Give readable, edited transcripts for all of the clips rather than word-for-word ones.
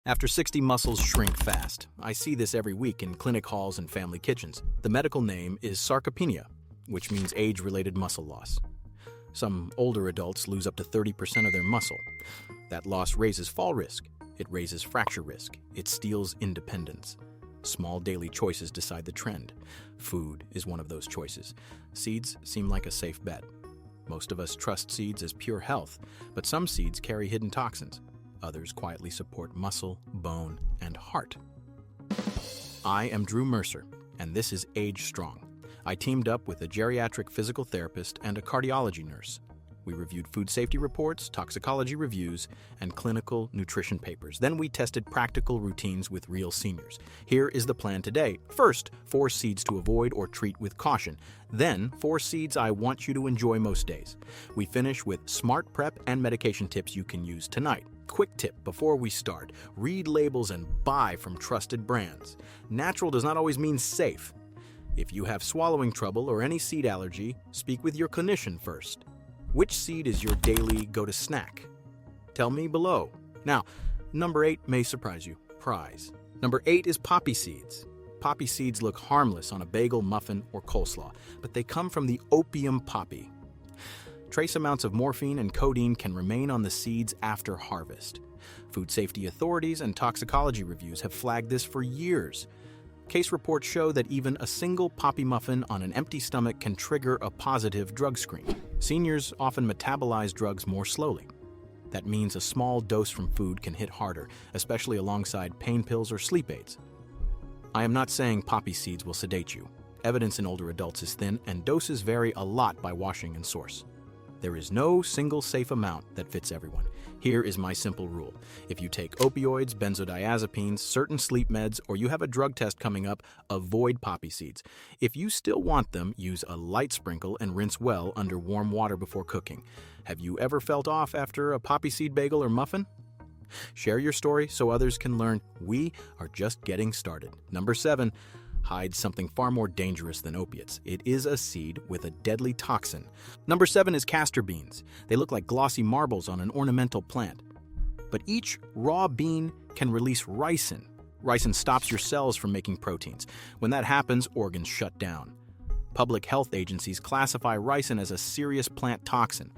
After 60 muscles shrink fast. I see this every week in clinic halls and family kitchens. The medical name is sarcopenia, which means age-related muscle loss. Some older adults lose up to 30% of their muscle. That loss raises fall risk. It raises fracture risk. It steals independence. Small daily choices decide the trend. Food is one of those choices. Seeds seem like a safe bet. Most of us trust seeds as pure health, but some seeds carry hidden toxins. Others quietly support muscle, bone, and heart. I am Drew Mercer, and this is AgeStrong. I teamed up with a geriatric physical therapist and a cardiology nurse. We reviewed food safety reports, toxicology reviews, and clinical nutrition papers. Then we tested practical routines with real seniors. Here is the plan today. First, 4 seeds to avoid or treat with caution. Then, 4 seeds I want you to enjoy most days. We finish with smart prep and medication tips you can use tonight. Quick tip before we start: read labels and buy from trusted brands. Natural does not always mean safe. If you have swallowing trouble or any seed allergy, speak with your clinician first. Which seed is your daily go-to snack? Tell me below. Now, number 8 may surprise you. Prize. Number 8 is poppy seeds. Poppy seeds look harmless on a bagel, muffin, or coleslaw, but they come from the opium poppy. Trace amounts of morphine and codeine can remain on the seeds after harvest. Food safety authorities and toxicology reviews have flagged this for years. Case reports show that even a single poppy muffin on an empty stomach can trigger a positive drug screen. Seniors often metabolize drugs more slowly. That means a small dose from food can hit harder, especially alongside pain pills or sleep aids. I am not saying poppy seeds will sedate you. Evidence in older adults is thin, and doses vary a lot by washing and source. There is no single safe amount that fits everyone. Here is my simple rule. If you take opioids, benzodiazepines, certain sleep meds, or you have a drug test coming up, avoid poppy seeds. If you still want them, use a light sprinkle and rinse well under warm water before cooking. Have you ever felt off after a poppy seed bagel or muffin? Share your story so others can learn. We are just getting started. Number 7. Hides something far more dangerous than opiates. It is a seed with a deadly toxin. Number 7 is castor beans. They look like glossy marbles on an ornamental plant. But each raw bean can release ricin. Ricin stops your cells from making proteins. When that happens, organs shut down. Public health agencies classify ricin as a serious plant toxin.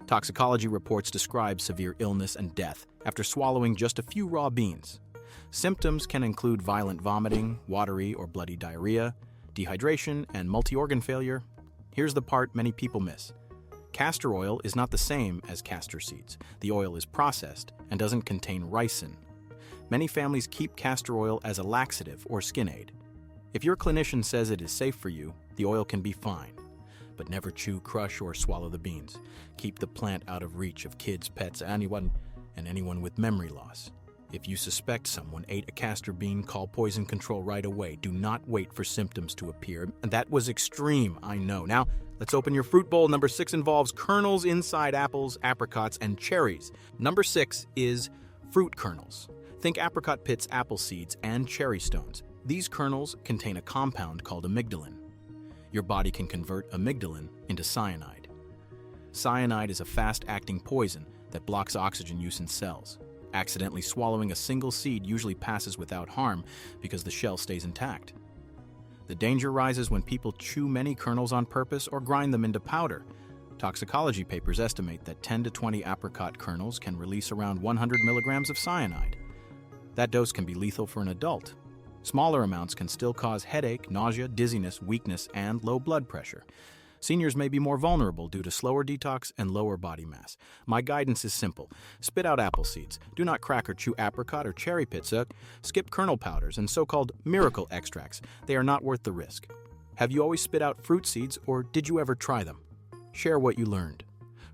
Toxicology reports describe severe illness and death after swallowing just a few raw beans. Symptoms can include violent vomiting, watery or bloody diarrhea, dehydration, and multi-organ failure. Here's the part many people miss. Castor oil is not the same as castor seeds. The oil is processed and doesn't contain ricin. Many families keep castor oil as a laxative or skin aid. If your clinician says it is safe for you, the oil can be fine. But never chew, crush, or swallow the beans. Keep the plant out of reach of kids, pets, anyone with memory loss. If you suspect someone ate a castor bean, call poison control right away. Do not wait for symptoms to appear. That was extreme, I know. Now, let's open your fruit bowl. Number 6 involves kernels inside apples, apricots, and cherries. Number 6 is fruit kernels. Think apricot pits, apple seeds, and cherry stones. These kernels contain a compound called amygdalin. Your body can convert amygdalin into cyanide. Cyanide is a fast-acting poison that blocks oxygen use in cells. Accidentally swallowing a single seed usually passes without harm because the shell stays intact. The danger rises when people chew many kernels on purpose or grind them into powder. Toxicology papers estimate that 10 to 20 apricot kernels can release around 100 milligrams of cyanide. That dose can be lethal for an adult. Smaller amounts can still cause headache, nausea, dizziness, weakness, and low blood pressure. Seniors may be more vulnerable due to slower detox and lower body mass. My guidance is simple. Spit out apple seeds. Do not crack or chew apricot or cherry pits. Skip kernel powders and so-called miracle extracts. They are not worth the risk. Have you always spit out fruit seeds, or did you ever try them? Share what you learned.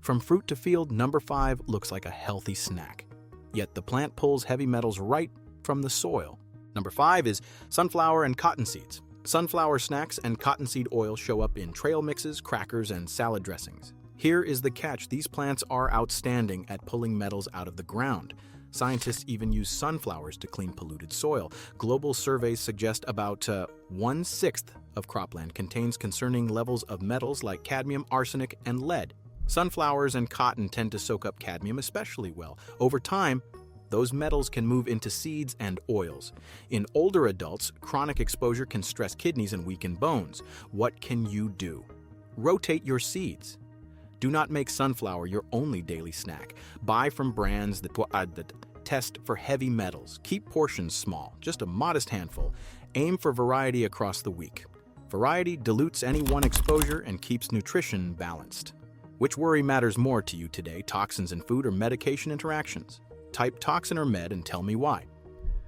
From fruit to field, number 5 looks like a healthy snack. Yet the plant pulls heavy metals right from the soil. Number 5 is sunflower and cotton seeds. Sunflower snacks and cottonseed oil show up in trail mixes, crackers, and salad dressings. Here is the catch. These plants are outstanding at pulling metals out of the ground. Scientists even use sunflowers to clean polluted soil. Global surveys suggest about 1/6 of cropland contains concerning levels of metals like cadmium, arsenic, and lead. Sunflowers and cotton tend to soak up cadmium especially well. Over time, Those metals can move into seeds and oils. In older adults, chronic exposure can stress kidneys and weaken bones. What can you do? Rotate your seeds. Do not make sunflower your only daily snack. Buy from brands that test for heavy metals. Keep portions small, just a modest handful. Aim for variety across the week. Variety dilutes any one exposure and keeps nutrition balanced. Which worry matters more to you today, toxins in food or medication interactions? Type toxin or med and tell me why.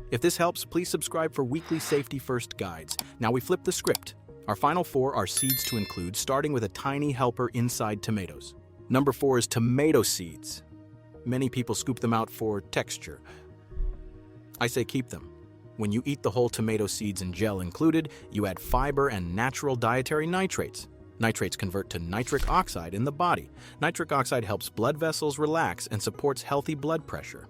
If this helps, please subscribe for weekly safety first guides. Now we flip the script. Our final 4 are seeds to include, starting with a tiny helper inside tomatoes. Number 4 is tomato seeds. Many people scoop them out for texture. I say keep them. When you eat the whole tomato seeds and gel included, you add fiber and natural dietary nitrates. Nitrates convert to nitric oxide in the body. Nitric oxide helps blood vessels relax and supports healthy blood pressure.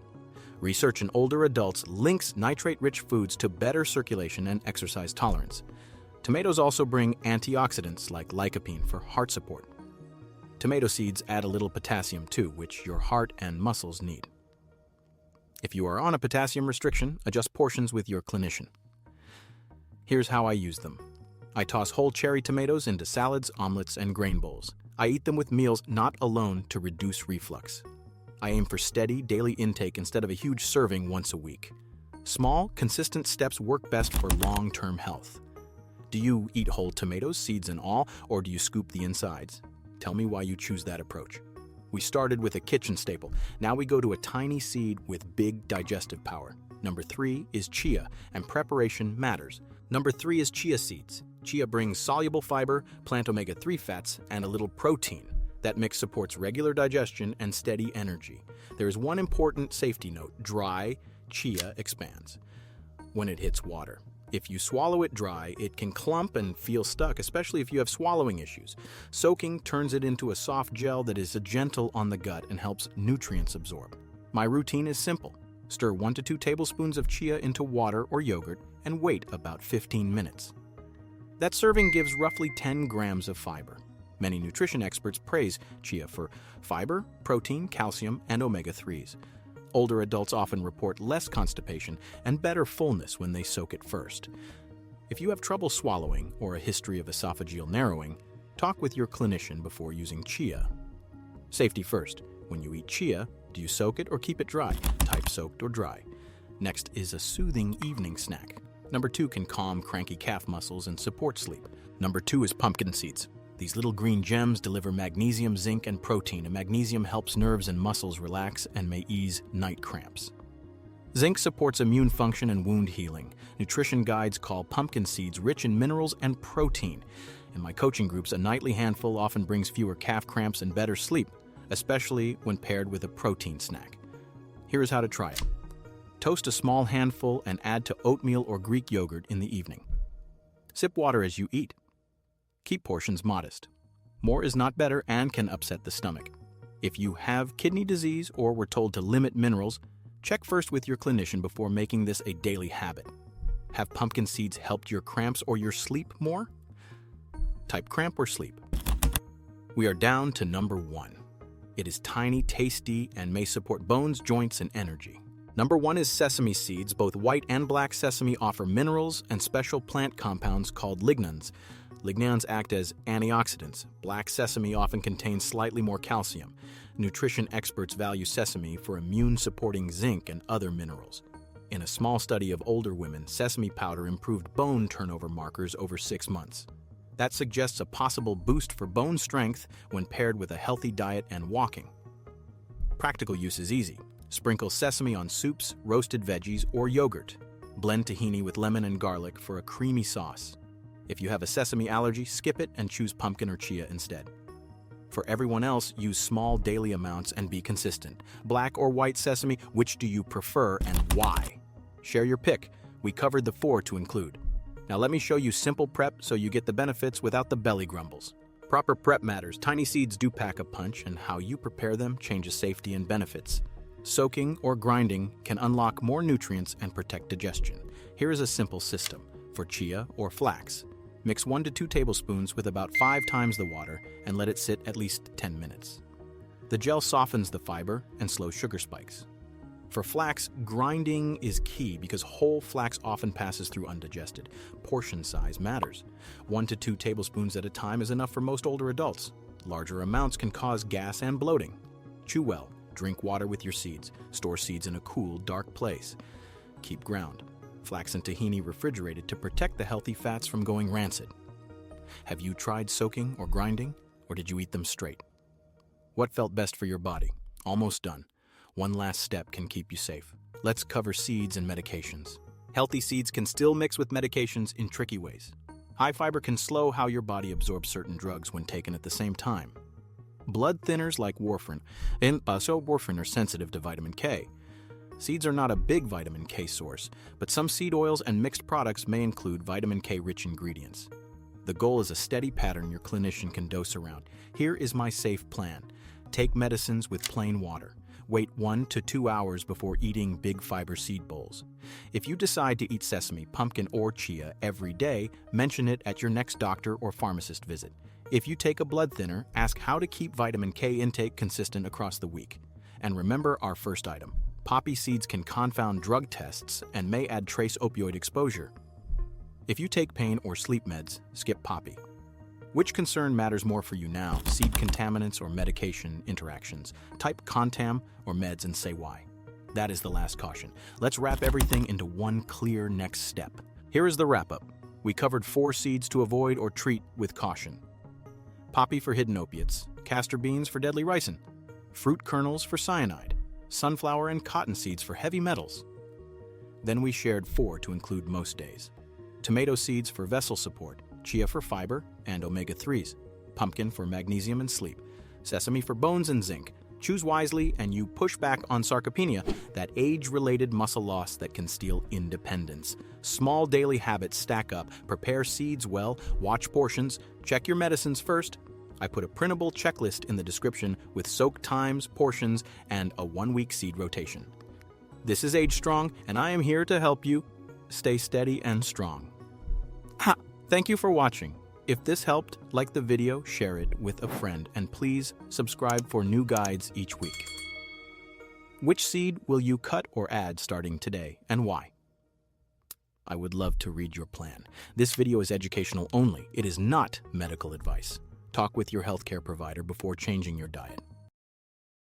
Research in older adults links nitrate-rich foods to better circulation and exercise tolerance. Tomatoes also bring antioxidants like lycopene for heart support. Tomato seeds add a little potassium too, which your heart and muscles need. If you are on a potassium restriction, adjust portions with your clinician. Here's how I use them. I toss whole cherry tomatoes into salads, omelets, and grain bowls. I eat them with meals, not alone, to reduce reflux. I aim for steady, daily intake instead of a huge serving once a week. Small, consistent steps work best for long-term health. Do you eat whole tomatoes, seeds and all, or do you scoop the insides? Tell me why you choose that approach. We started with a kitchen staple. Now we go to a tiny seed with big digestive power. Number 3 is chia, and preparation matters. Number 3 is chia seeds. Chia brings soluble fiber, plant omega-3 fats, and a little protein. That mix supports regular digestion and steady energy. There is one important safety note: dry chia expands when it hits water. If you swallow it dry, it can clump and feel stuck, especially if you have swallowing issues. Soaking turns it into a soft gel that is gentle on the gut and helps nutrients absorb. My routine is simple. Stir 1 to 2 tablespoons of chia into water or yogurt and wait about 15 minutes. That serving gives roughly 10 grams of fiber. Many nutrition experts praise chia for fiber, protein, calcium, and omega-3s. Older adults often report less constipation and better fullness when they soak it first. If you have trouble swallowing or a history of esophageal narrowing, talk with your clinician before using chia. Safety first. When you eat chia, do you soak it or keep it dry? Type soaked or dry. Next is a soothing evening snack. Number 2 can calm cranky calf muscles and support sleep. Number 2 is pumpkin seeds. These little green gems deliver magnesium, zinc, and protein, and magnesium helps nerves and muscles relax and may ease night cramps. Zinc supports immune function and wound healing. Nutrition guides call pumpkin seeds rich in minerals and protein. In my coaching groups, a nightly handful often brings fewer calf cramps and better sleep, especially when paired with a protein snack. Here is how to try it. Toast a small handful and add to oatmeal or Greek yogurt in the evening. Sip water as you eat. Keep portions modest. More is not better and can upset the stomach. If you have kidney disease or were told to limit minerals, check first with your clinician before making this a daily habit. Have pumpkin seeds helped your cramps or your sleep more? Type cramp or sleep. We are down to number 1. It is tiny, tasty, and may support bones, joints, and energy. Number 1 is sesame seeds. Both white and black sesame offer minerals and special plant compounds called lignans. Lignans act as antioxidants. Black sesame often contains slightly more calcium. Nutrition experts value sesame for immune-supporting zinc and other minerals. In a small study of older women, sesame powder improved bone turnover markers over 6 months. That suggests a possible boost for bone strength when paired with a healthy diet and walking. Practical use is easy. Sprinkle sesame on soups, roasted veggies, or yogurt. Blend tahini with lemon and garlic for a creamy sauce. If you have a sesame allergy, skip it and choose pumpkin or chia instead. For everyone else, use small daily amounts and be consistent. Black or white sesame, which do you prefer and why? Share your pick. We covered the 4 to include. Now let me show you simple prep so you get the benefits without the belly grumbles. Proper prep matters. Tiny seeds do pack a punch, and how you prepare them changes safety and benefits. Soaking or grinding can unlock more nutrients and protect digestion. Here is a simple system. For chia or flax, mix 1 to 2 tablespoons with about 5 times the water and let it sit at least 10 minutes. The gel softens the fiber and slows sugar spikes. For flax, grinding is key because whole flax often passes through undigested. Portion size matters. 1 to 2 tablespoons at a time is enough for most older adults. Larger amounts can cause gas and bloating. Chew well. Drink water with your seeds. Store seeds in a cool, dark place. Keep ground. Flax and tahini refrigerated to protect the healthy fats from going rancid. Have you tried soaking or grinding, or did you eat them straight? What felt best for your body? Almost done. One last step can keep you safe. Let's cover seeds and medications. Healthy seeds can still mix with medications in tricky ways. High fiber can slow how your body absorbs certain drugs when taken at the same time. Blood thinners like warfarin are sensitive to vitamin K. Seeds are not a big vitamin K source, but some seed oils and mixed products may include vitamin K-rich ingredients. The goal is a steady pattern your clinician can dose around. Here is my safe plan. Take medicines with plain water. Wait 1 to 2 hours before eating big fiber seed bowls. If you decide to eat sesame, pumpkin, or chia every day, mention it at your next doctor or pharmacist visit. If you take a blood thinner, ask how to keep vitamin K intake consistent across the week. And remember our first item. Poppy seeds can confound drug tests and may add trace opioid exposure. If you take pain or sleep meds, skip poppy. Which concern matters more for you now, seed contaminants or medication interactions? Type contam or meds and say why. That is the last caution. Let's wrap everything into one clear next step. Here is the wrap-up. We covered 4 seeds to avoid or treat with caution. Poppy for hidden opiates, castor beans for deadly ricin, fruit kernels for cyanide, sunflower and cotton seeds for heavy metals. Then we shared 4 to include most days. Tomato seeds for vessel support, chia for fiber and omega-3s, pumpkin for magnesium and sleep, sesame for bones and zinc. Choose wisely and you push back on sarcopenia, that age-related muscle loss that can steal independence. Small daily habits stack up. Prepare seeds well, watch portions, check your medicines first. I put a printable checklist in the description with soak times, portions, and a 1-week seed rotation. This is AgeStrong, and I am here to help you stay steady and strong. Thank you for watching. If this helped, like the video, share it with a friend, and please subscribe for new guides each week. Which seed will you cut or add starting today, and why? I would love to read your plan. This video is educational only. It is not medical advice. Talk with your healthcare provider before changing your diet.